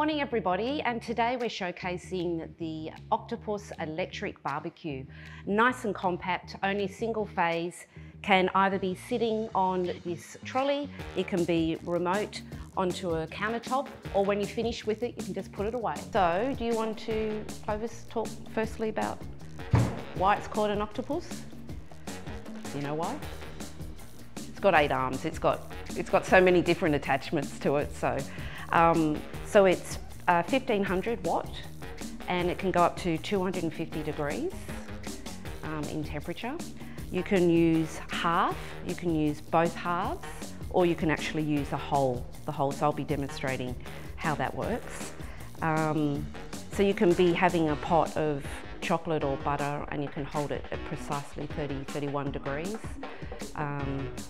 morning everybody, and today we're showcasing the Octopus Electric BBQ. Nice and compact, only single phase, can either be sitting on this trolley, it can be remote onto a countertop, or when you finish with it you can just put it away. So do you want to, Clovis, talk firstly about why it's called an octopus? Do you know why? It's got 8 arms, it's got so many different attachments to it. So it's 1500 watt and it can go up to 250 degrees in temperature. You can use half, you can use both halves, or you can actually use the whole. So I'll be demonstrating how that works. So you can be having a pot of chocolate or butter and you can hold it at precisely 30-31 degrees,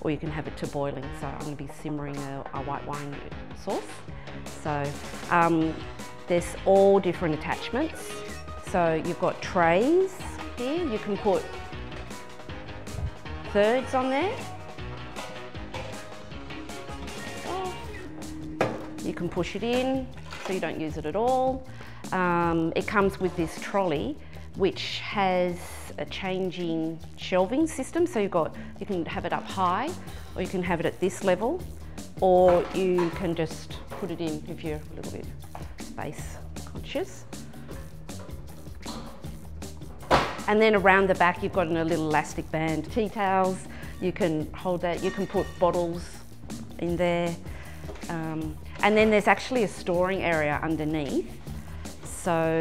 or you can have it to boiling. So I'm going to be simmering a white wine sauce. So there's all different attachments. So you've got trays here, you can put thirds on there. You can push it in so you don't use it at all. It comes with this trolley which has a changing shelving system. So you can have it up high, or you can have it at this level, or you can just put it in if you're a little bit space conscious. And then around the back you've got a little elastic band. Tea towels, you can hold that, you can put bottles in there. And then there's actually a storing area underneath. So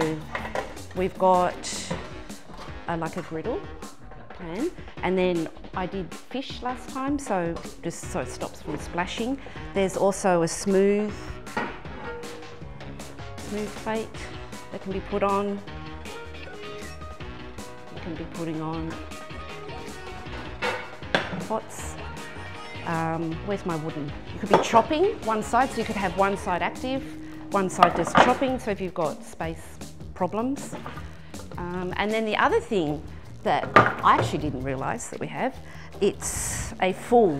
we've got like a griddle pan, and then I did fish last time, so just so it stops from splashing. There's also a smooth plate that can be put on. You can be putting on pots. Where's my wooden? You could be chopping one side, so you could have one side active, one side just chopping, so if you've got space problems. And then the other thing that I actually didn't realise that we have, it's a full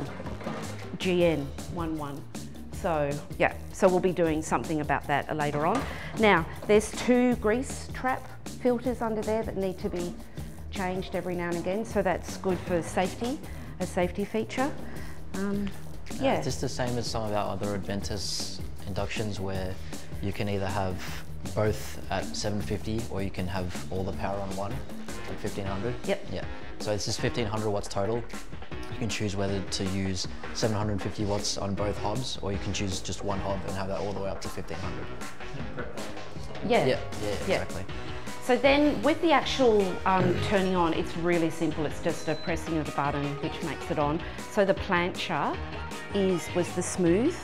GN11. So yeah, so we'll be doing something about that later on. Now, there's 2 grease trap filters under there that need to be changed every now and again, so that's good for safety, a safety feature. Yeah. Is this the same as some of our other Adventys inductions, where you can either have both at 750 or you can have all the power on one at 1500? Yep. Yeah. So it's just 1500 watts total. You can choose whether to use 750 watts on both hobs, or you can choose just one hob and have that all the way up to 1500. Yeah. Yeah, exactly. So then with the actual turning on, it's really simple. It's just a pressing of the button which makes it on. So the plancher was the smooth.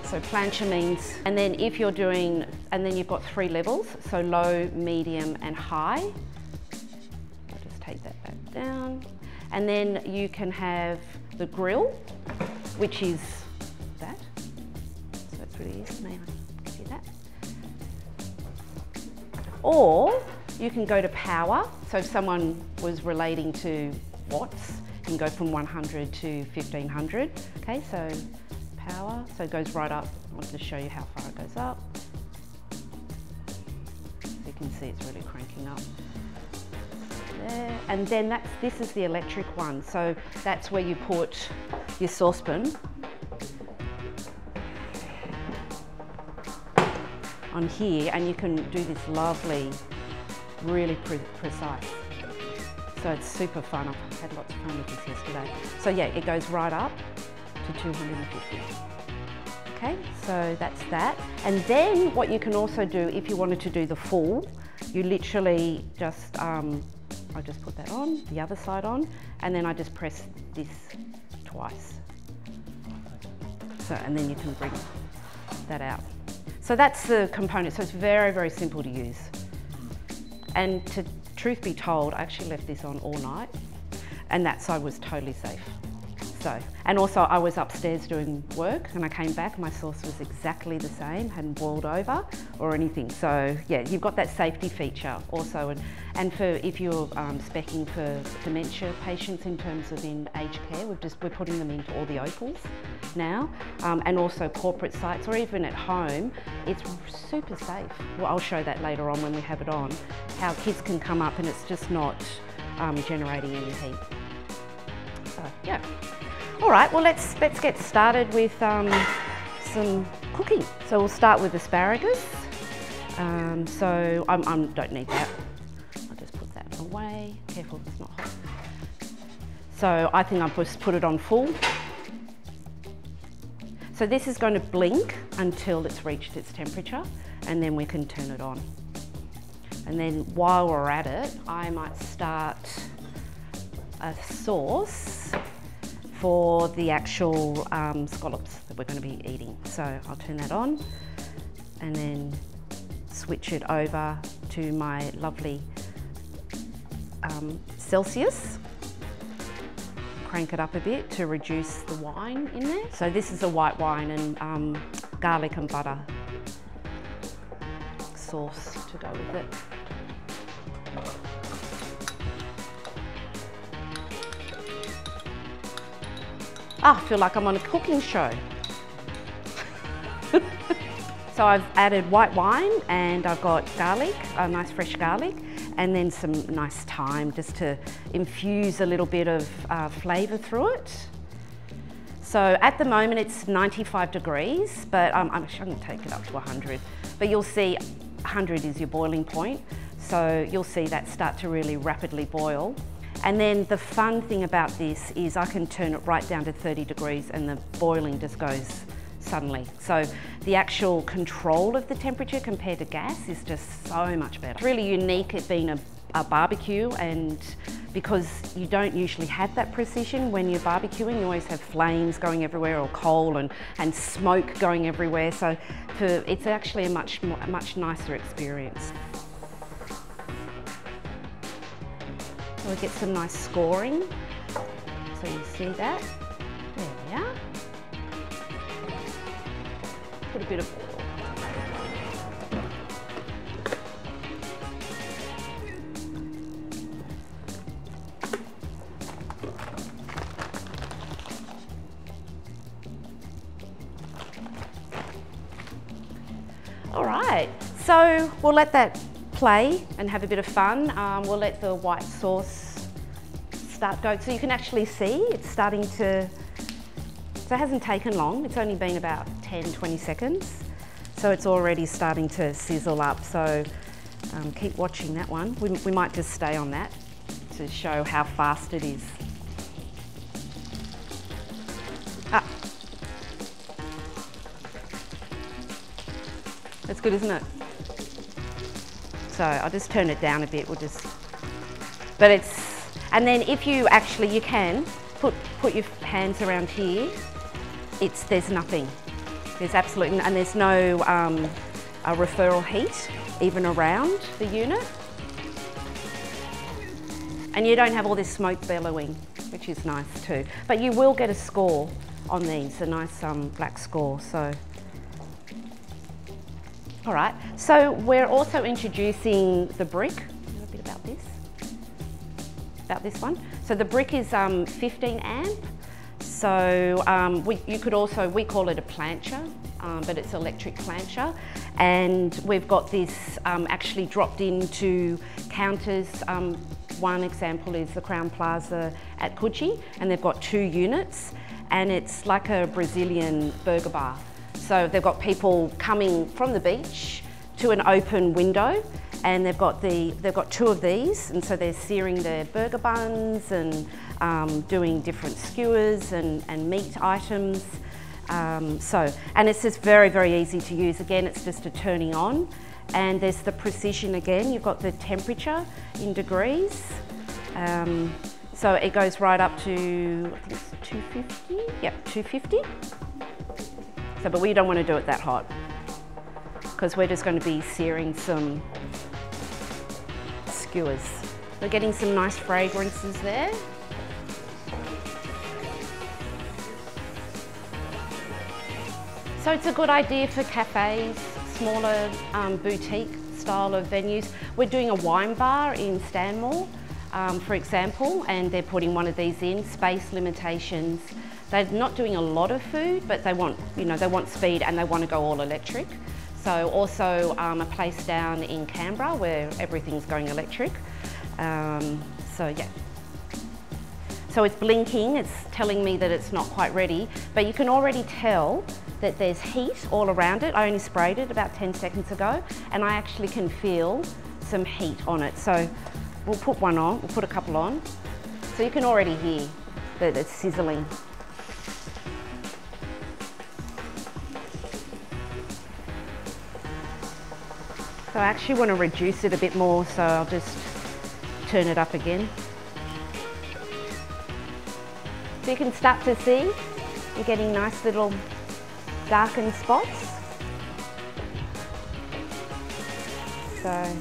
So plancher means, and then if you're doing, and then you've got 3 levels, so low, medium and high. I'll just take that back down. And then you can have the grill, which is that. So it's really easy, may I give you that? Or you can go to power. So if someone was relating to watts, you can go from 100 to 1500. Okay, so power, so it goes right up. I wanted to show you how far it goes up. So you can see it's really cranking up there. And then this is the electric one. So that's where you put your saucepan on here, and you can do this lovely, really precise. So it's super fun. I've had lots of fun with this yesterday. So yeah, it goes right up to 250. Okay, so that's that. And then what you can also do, if you wanted to do the full, you literally just, I just put that on, the other side on, and then I just press this twice. So, and then you can bring that out. So that's the component. So it's very, very simple to use. And truth be told, I actually left this on all night, and that side was totally safe. So, and also I was upstairs doing work and I came back, my sauce was exactly the same, hadn't boiled over or anything. So yeah, you've got that safety feature also. And for if you're speccing for dementia patients in terms of in aged care, we're putting them into all the opals now, and also corporate sites or even at home. It's super safe. Well, I'll show that later on when we have it on, how kids can come up and it's just not generating any heat. So yeah. All right, well let's get started with some cooking. So we'll start with asparagus. So I don't need that. I'll just put that away. Careful, it's not hot. So I think I've just put it on full. So this is going to blink until it's reached its temperature, and then we can turn it on. And then while we're at it, I might start a sauce for the actual scallops that we're going to be eating. So I'll turn that on and then switch it over to my lovely Celsius. Crank it up a bit to reduce the wine in there. So this is a white wine and garlic and butter sauce to go with it. I feel like I'm on a cooking show. So I've added white wine and I've got garlic, a nice fresh garlic, and then some nice thyme just to infuse a little bit of flavour through it. So at the moment it's 95 degrees, but I'm going to take it up to 100. But you'll see 100 is your boiling point. So you'll see that start to really rapidly boil. And then the fun thing about this is I can turn it right down to 30 degrees and the boiling just goes suddenly. So the actual control of the temperature compared to gas is just so much better. It's really unique at being a barbecue, and because you don't usually have that precision when you're barbecuing, you always have flames going everywhere or coal and smoke going everywhere. So it's actually a much nicer experience. So we get some nice scoring. So you see that? There we are. Put a bit of oil. All right, so we'll let that play and have a bit of fun. We'll let the white sauce start go. So you can actually see it's starting to, so it hasn't taken long. It's only been about 10-20 seconds. So it's already starting to sizzle up. So keep watching that one. We might just stay on that to show how fast it is. Ah. That's good, isn't it? So I'll just turn it down a bit. But it's, and then if you actually, you can put your hands around here. There's nothing. There's absolutely, and there's no referral heat even around the unit. And you don't have all this smoke billowing, which is nice too. But you will get a score on these, a nice black score. So. All right, so we're also introducing the brick. A little bit about this one. So the brick is 15 amp. So you could also, we call it a plancher, but it's electric plancher. And we've got this actually dropped into counters. One example is the Crown Plaza at Coogee, and they've got 2 units, and it's like a Brazilian burger bar. So they've got people coming from the beach to an open window, and they've got 2 of these, and so they're searing their burger buns and doing different skewers and meat items. And it's just very, very easy to use. Again, it's just a turning on, and there's the precision again. You've got the temperature in degrees. So it goes right up to, I think it's 250. Yep, 250. So, but we don't want to do it that hot because we're just going to be searing some skewers. We're getting some nice fragrances there. So it's a good idea for cafes, smaller boutique style of venues. We're doing a wine bar in Stanmore, for example, and they're putting one of these in, space limitations. They're not doing a lot of food, but they want, they want speed and they want to go all electric. So also a place down in Canberra where everything's going electric. So yeah. So it's blinking, it's telling me that it's not quite ready, but you can already tell that there's heat all around it. I only sprayed it about 10 seconds ago, and I actually can feel some heat on it. So we'll put one on, we'll put a couple on. So you can already hear that it's sizzling. So I actually want to reduce it a bit more, so I'll just turn it up again. So you can start to see you're getting nice little darkened spots. So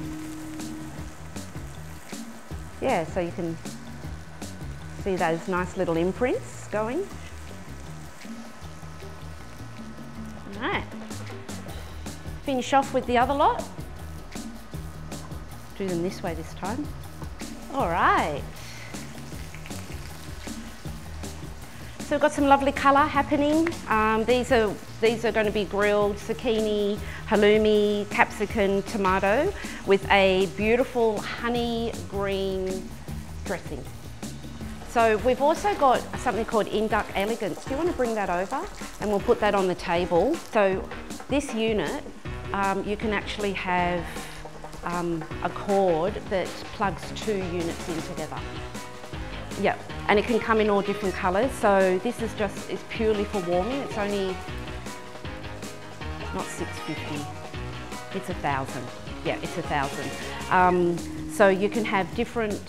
yeah, so you can see those nice little imprints going. All right. Finish off with the other lot. Do them this way this time. All right. So we've got some lovely colour happening. These are going to be grilled zucchini, halloumi, capsicum, tomato with a beautiful honey green dressing. So we've also got something called Induct Elegance. Do you want to bring that over? And we'll put that on the table. So this unit, you can actually have a cord that plugs 2 units in together. Yep, and it can come in all different colours. So this is it's purely for warming. It's only not $6.50. It's $1,000. Yeah, it's $1,000. So you can have different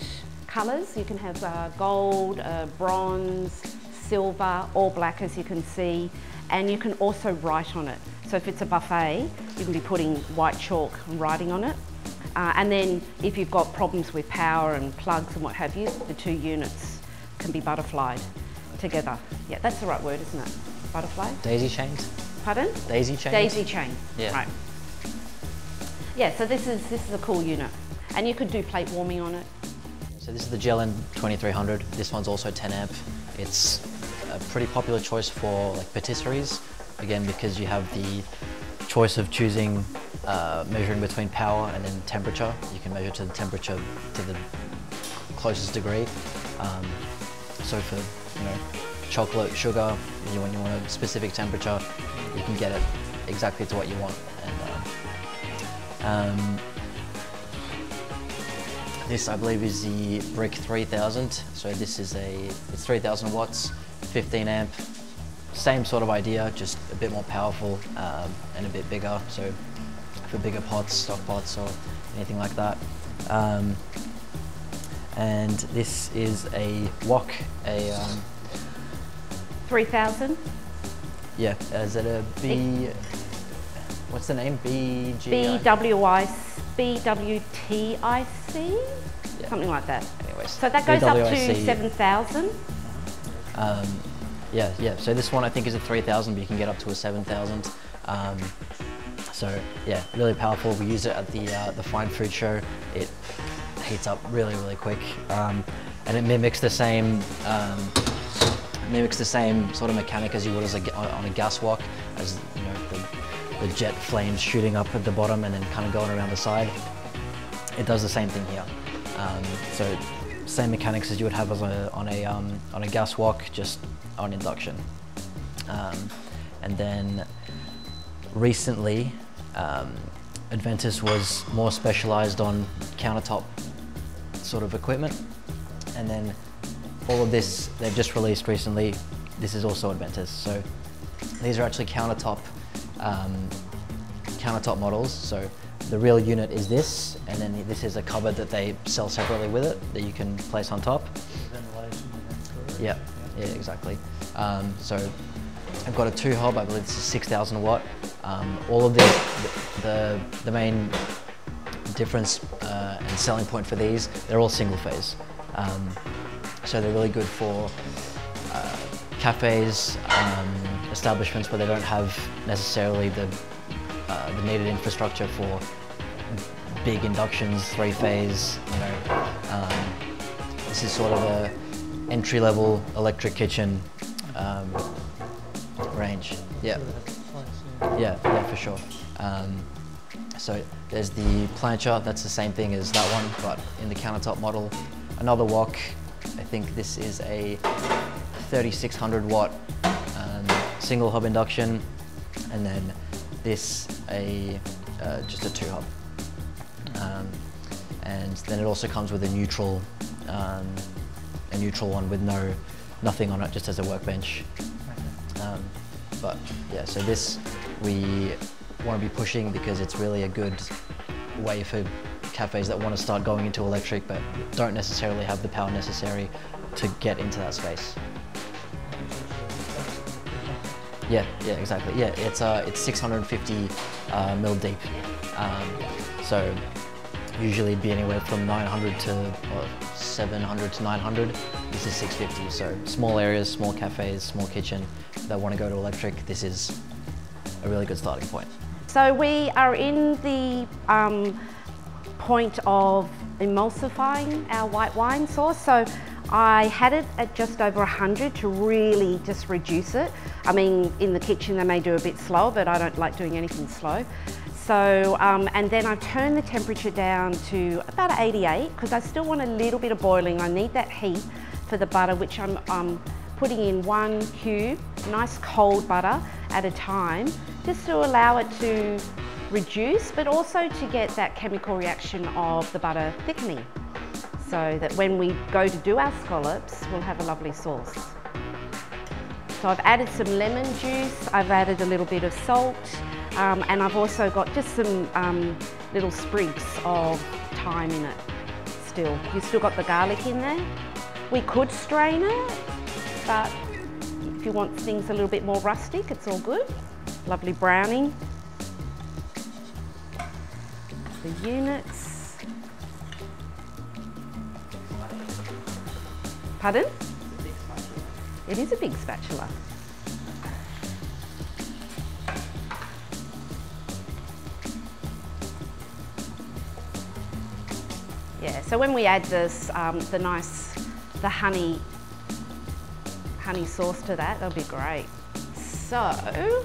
colours. You can have gold, bronze, silver, or black, as you can see, and you can also write on it. So if it's a buffet, you can be putting white chalk and writing on it. And then if you've got problems with power and plugs and what have you, the 2 units can be butterflied together. Yeah, that's the right word, isn't it? Butterfly? Daisy chains. Pardon? Daisy chains. Daisy chain. Yeah. Right. Yeah, so this is a cool unit. And you could do plate warming on it. So this is the Gelin 2300. This one's also 10 amp. It's a pretty popular choice for like patisseries. Again, because you have the choice of choosing measuring between power and then temperature. You can measure to the temperature to the closest degree. So for chocolate, sugar, when you want a specific temperature, you can get it exactly to what you want. And this, I believe, is the Brick 3000. So this is it's 3000 watts, 15 amp. Same sort of idea, just a bit more powerful and a bit bigger. So for bigger pots, stock pots, or anything like that. And this is a wok, 3000. Yeah, is it a B? What's the name? BWTIC? Yeah. Something like that. Anyways, so that goes up to BWIC. 7,000. Yeah. So this one I think is a 3000, but you can get up to a 7000. So yeah, really powerful. We use it at the Fine Food Show. It heats up really, really quick, and it mimics the same sort of mechanic as you would on a gas wok, as the jet flames shooting up at the bottom and then kind of going around the side. It does the same thing here. So same mechanics as you would have on a gas wok, just on induction. And then recently, Adventys was more specialized on countertop sort of equipment, and then all of this they've just released recently. This is also Adventys. So these are actually countertop models. So the real unit is this, and then this is a cupboard that they sell separately with it that you can place on top. Yeah, exactly. So I've got a 2-hob, I believe this is 6,000 watt. All of the main difference and selling point for these, they're all single phase. So they're really good for cafes, establishments where they don't have necessarily the needed infrastructure for big inductions, 3-phase, you know. This is sort of a entry-level electric kitchen range. Yeah, for sure. So there's the plancher, that's the same thing as that one, but in the countertop model. Another wok, I think this is a 3600 watt single hub induction, and then this just a 2 hub. And then it also comes with a neutral one with nothing on it, just as a workbench. But yeah, so this we want to be pushing because it's really a good way for cafes that want to start going into electric but don't necessarily have the power necessary to get into that space. Yeah, exactly. Yeah, it's 650 mil deep. So usually it'd be anywhere from 900 to 700 to 900. This is 650. So small areas, small cafes, small kitchen that want to go to electric, this is a really good starting point. So we are in the point of emulsifying our white wine sauce. So I had it at just over 100 to really just reduce it. I mean, in the kitchen they may do a bit slower, but I don't like doing anything slow. So, and then I turned the temperature down to about 88 because I still want a little bit of boiling. I need that heat for the butter, which I'm putting in 1 cube, nice cold butter at a time, just to allow it to reduce, but also to get that chemical reaction of the butter thickening, so that when we go to do our scallops, we'll have a lovely sauce. So I've added some lemon juice, I've added a little bit of salt, and I've also got just some little sprigs of thyme in it still. You've still got the garlic in there. We could strain it, but if you want things a little bit more rustic, it's all good. Lovely browning. The units. Pardon? It is a big spatula. Yeah, so when we add this, the honey sauce to that, that'll be great. So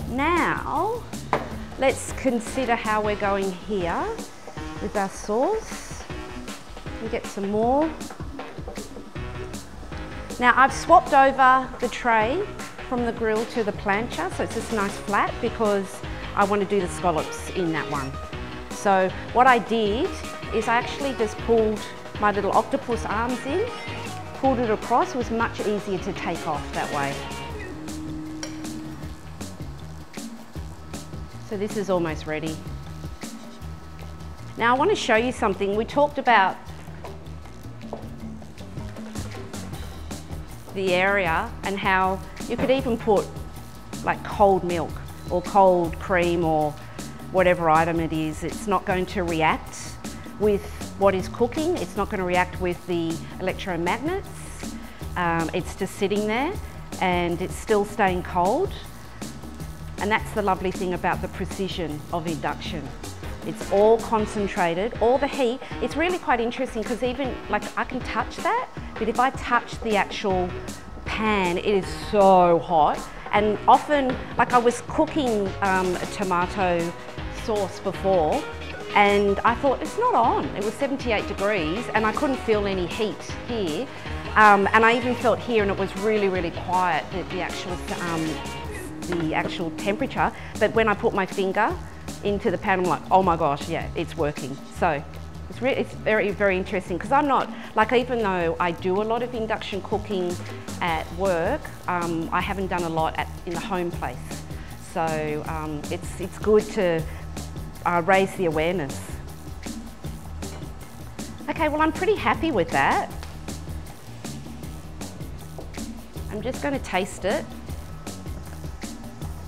now let's consider how we're going here with our sauce. We get some more. Now I've swapped over the tray from the grill to the plancher, so it's just nice flat because I want to do the scallops in that one. So what I did is I actually just pulled my little octopus arms in, pulled it across. It was much easier to take off that way. So this is almost ready. Now I want to show you something. We talked about the area and how you could even put like cold milk or cold cream or whatever item it is. It's not going to react with what is cooking. It's not going to react with the electromagnets. It's just sitting there and it's still staying cold. And that's the lovely thing about the precision of induction. It's all concentrated, all the heat. It's really quite interesting because even like I can touch that, but if I touch the actual pan, it is so hot. And often, like I was cooking a tomato sauce before, and I thought it's not on. It was 78 degrees and I couldn't feel any heat here. And I even felt here and it was really, really quiet, the actual temperature. But when I put my finger into the pan, I'm like, oh my gosh, yeah, it's working. So it's very, very interesting because I'm not, like even though I do a lot of induction cooking at work, I haven't done a lot in the home place. So it's good to raise the awareness. Okay, well I'm pretty happy with that. I'm just going to taste it.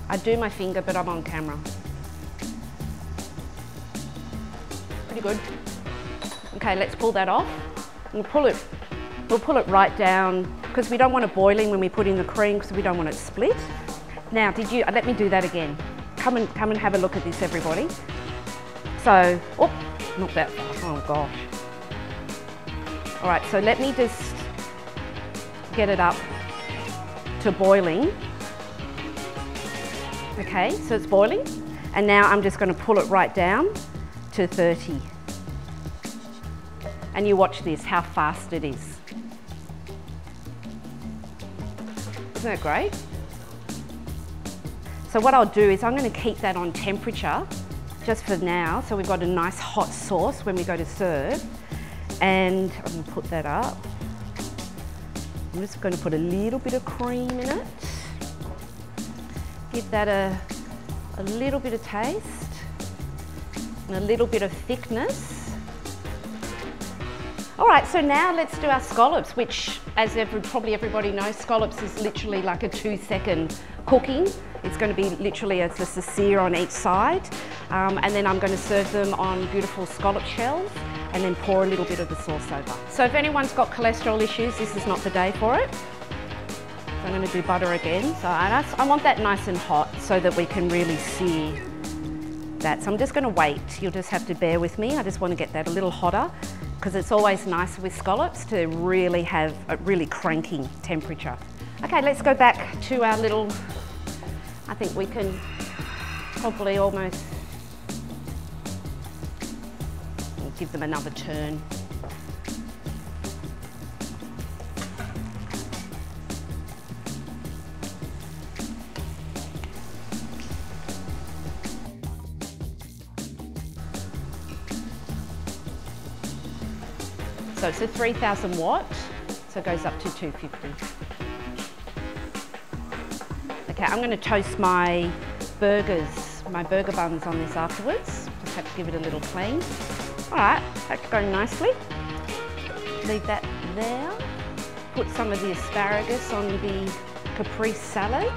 I do my finger, but I'm on camera. Pretty good. Okay, let's pull that off. We'll pull it right down because we don't want it boiling when we put in the cream because we don't want it split. Now, let me do that again. Come and have a look at this, everybody. So, not that fast, oh gosh. All right, so let me just get it up to boiling. Okay, so it's boiling. And now I'm just going to pull it right down to 30. And you watch this, how fast it is. Isn't that great? So what I'll do is I'm going to keep that on temperature just for now. So we've got a nice hot sauce when we go to serve. And I'm going to put that up. I'm just going to put a little bit of cream in it. Give that a little bit of taste and a little bit of thickness. All right, so now let's do our scallops, which, as probably everybody knows, scallops is literally like a 2-second cooking. It's going to be literally just a sear on each side. And then I'm going to serve them on beautiful scallop shells and then pour a little bit of the sauce over. So if anyone's got cholesterol issues, this is not the day for it. I'm going to do butter again. So I want that nice and hot so that we can really sear that. So I'm just going to wait. You'll just have to bear with me. I just want to get that a little hotter because it's always nicer with scallops to really have a really cranking temperature. Okay, let's go back to our little, I think we can probably almost give them another turn. So it's a 3000 watt, so it goes up to 250. Okay, I'm going to toast my burger buns on this afterwards. Just have to give it a little clean. All right, that's going nicely. Leave that there. Put some of the asparagus on the caprese salad.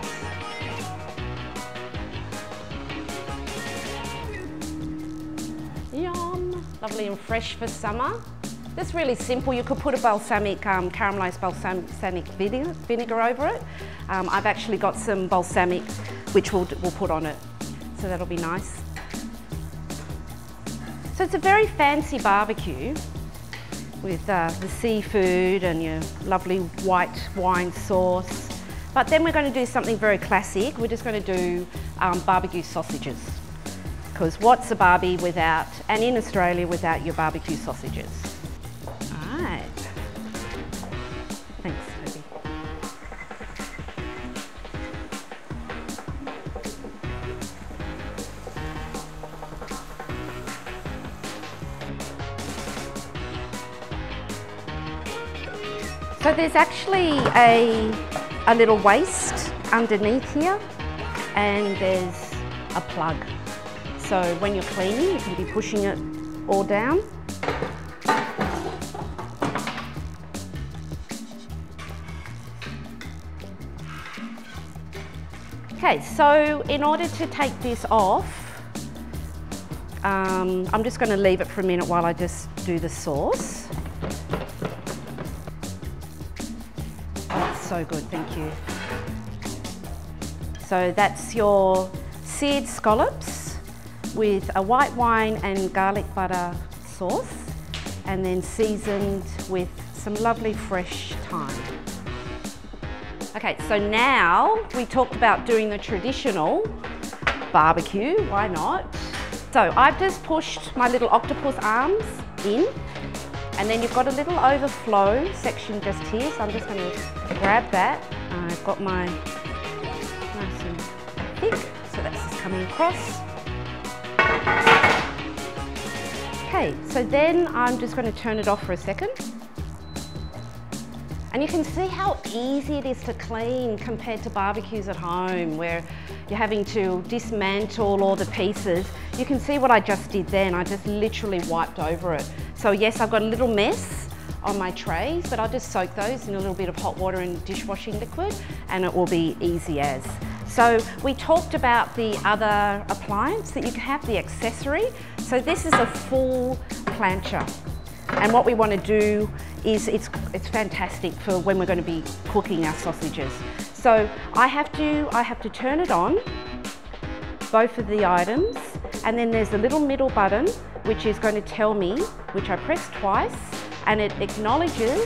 Yum, lovely and fresh for summer. It's really simple. You could put a balsamic, caramelised balsamic vinegar over it. I've actually got some balsamic which we'll put on it, so that'll be nice. So it's a very fancy barbecue with the seafood and your lovely white wine sauce. But then we're going to do something very classic. We're just going to do barbecue sausages. Because what's a barbie without, and in Australia, without your barbecue sausages? Right. Thanks, Toby. So there's actually a little waist underneath here, and there's a plug. So when you're cleaning, you can be pushing it all down. Okay, so in order to take this off, I'm just going to leave it for a minute while I just do the sauce. Oh, it's so good, thank you. So that's your seared scallops with a white wine and garlic butter sauce, and then seasoned with some lovely fresh thyme. Okay, so now we talked about doing the traditional barbecue, why not? So I've just pushed my little octopus arms in, and then you've got a little overflow section just here, so I'm just going to grab that. I've got my nice and thick, so that's just coming across. Okay, so then I'm just going to turn it off for a second. And you can see how easy it is to clean compared to barbecues at home where you're having to dismantle all the pieces. You can see what I just did then. I just literally wiped over it. So yes, I've got a little mess on my trays, but I'll just soak those in a little bit of hot water and dishwashing liquid, and it will be easy as. So we talked about the other appliance that you can have, the accessory. So this is a full plancha. And what we want to do is, it's fantastic for when we're going to be cooking our sausages. So I have to turn it on, both of the items, and then there's a little middle button which is going to tell me, which I press twice, and it acknowledges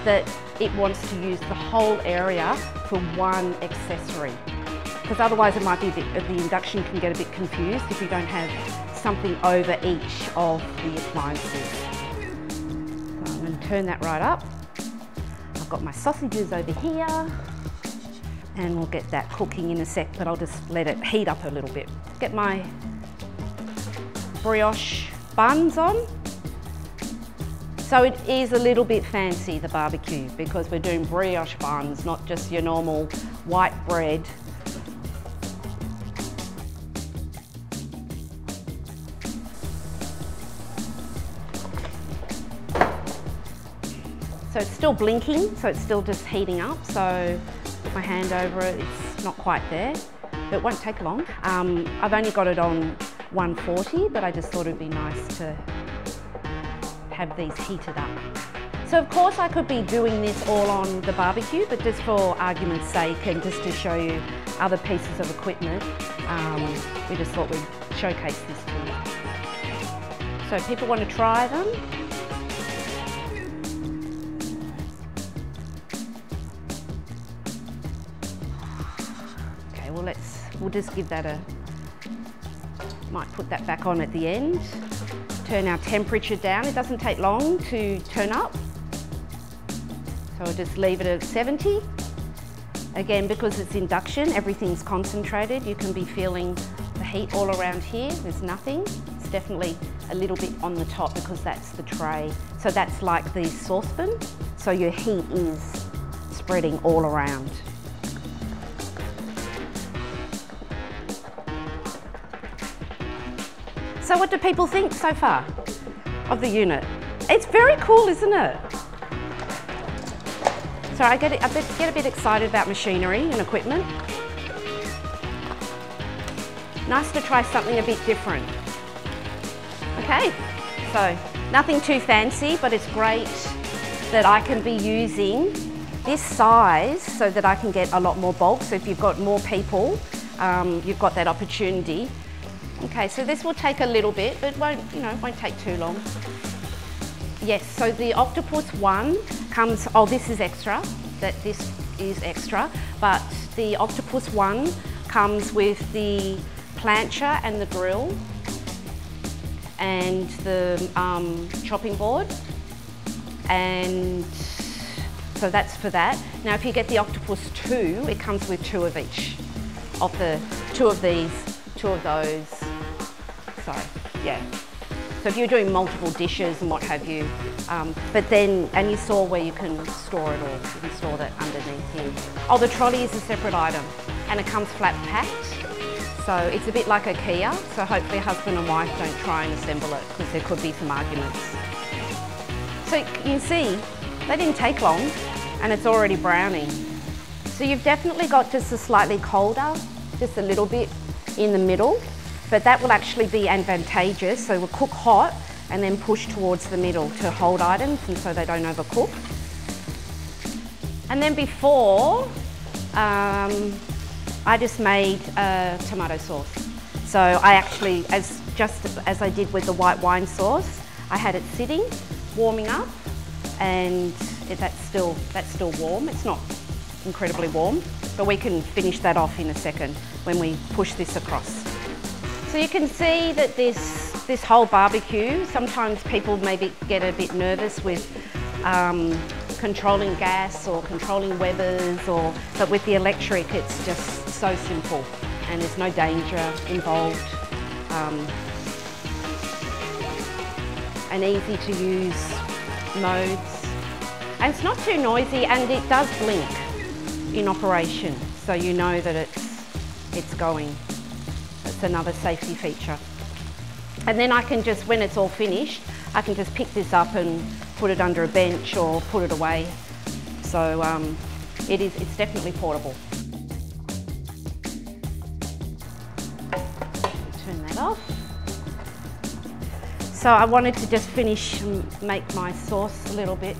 that it wants to use the whole area for one accessory. Because otherwise it might be the induction can get a bit confused if you don't have something over each of the appliances. So I'm going to turn that right up. I've got my sausages over here, and we'll get that cooking in a sec, but I'll just let it heat up a little bit. Get my brioche buns on. So it is a little bit fancy, the barbecue, because we're doing brioche buns, not just your normal white bread. So it's still blinking, so it's still just heating up. So put my hand over it, it's not quite there, but it won't take long. I've only got it on 140, but I just thought it'd be nice to have these heated up. So of course I could be doing this all on the barbecue, but just for argument's sake and just to show you other pieces of equipment, we just thought we'd showcase this to you. So people want to try them. Okay, well we'll just give that might put that back on at the end. Turn our temperature down. It doesn't take long to turn up. So I'll just leave it at 70. Again, because it's induction, everything's concentrated. You can be feeling the heat all around here. There's nothing. It's definitely a little bit on the top because that's the tray. So that's like the saucepan. So your heat is spreading all around. So what do people think so far of the unit? It's very cool, isn't it? So I get a bit excited about machinery and equipment. Nice to try something a bit different. Okay, so nothing too fancy, but it's great that I can be using this size so that I can get a lot more bulk. So if you've got more people, you've got that opportunity. Okay, so this will take a little bit, but won't take too long. Yes, so the Octopus one comes, this is extra, this is extra, but the Octopus one comes with the plancha and the grill and the chopping board, and so that's for that. Now if you get the Octopus 2, it comes with 2 of each, two of those. So, yeah. So if you're doing multiple dishes and what have you, and you saw where you can store it all. You can store that underneath here. Oh, the trolley is a separate item, and it comes flat packed. So it's a bit like IKEA. So hopefully husband and wife don't try and assemble it because there could be some arguments. So you can see, they didn't take long, and it's already browning. So you've definitely got just a slightly colder, just a little bit in the middle. But that will actually be advantageous, so we'll cook hot and then push towards the middle to hold items and so they don't overcook. And then before, I just made tomato sauce. So I actually, just as I did with the white wine sauce, I had it sitting, warming up, and that's still warm. It's not incredibly warm, but we can finish that off in a second when we push this across. So you can see that this whole barbecue, sometimes people maybe get a bit nervous with controlling gas or controlling Webers, but with the electric it's just so simple and there's no danger involved, and easy to use modes. And it's not too noisy and it does blink in operation, so you know that it's going. That's another safety feature. And then I can just, when it's all finished, I can just pick this up and put it under a bench or put it away. So it's definitely portable. Turn that off. So I wanted to just finish and make my sauce a little bit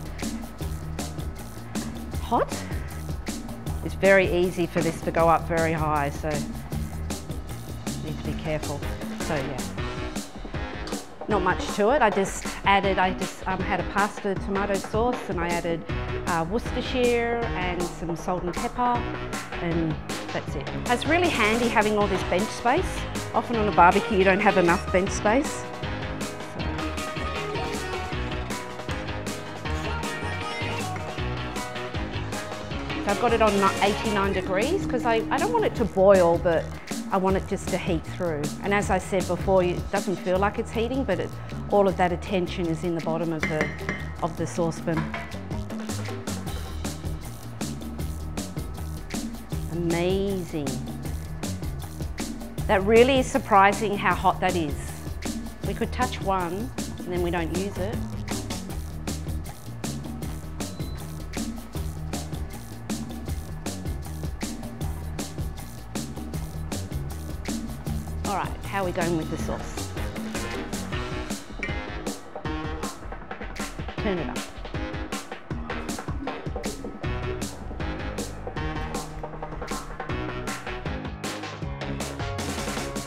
hot. It's very easy for this to go up very high, so need to be careful. So yeah. Not much to it. I just had a pasta tomato sauce, and I added Worcestershire and some salt and pepper, and that's it. It's really handy having all this bench space. Often on a barbecue you don't have enough bench space. So I've got it on 89 degrees because I don't want it to boil, but I want it just to heat through. And as I said before, it doesn't feel like it's heating, but all of that attention is in the bottom of the saucepan. Amazing. That really is surprising how hot that is. We could touch one and then we don't use it. All right, how are we going with the sauce? Turn it up.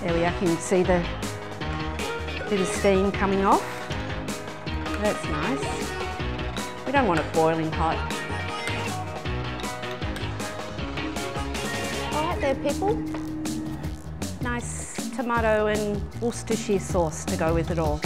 There we are, you can see the bit of steam coming off. That's nice. We don't want it boiling hot. All right there, people. Nice tomato and Worcestershire sauce to go with it all.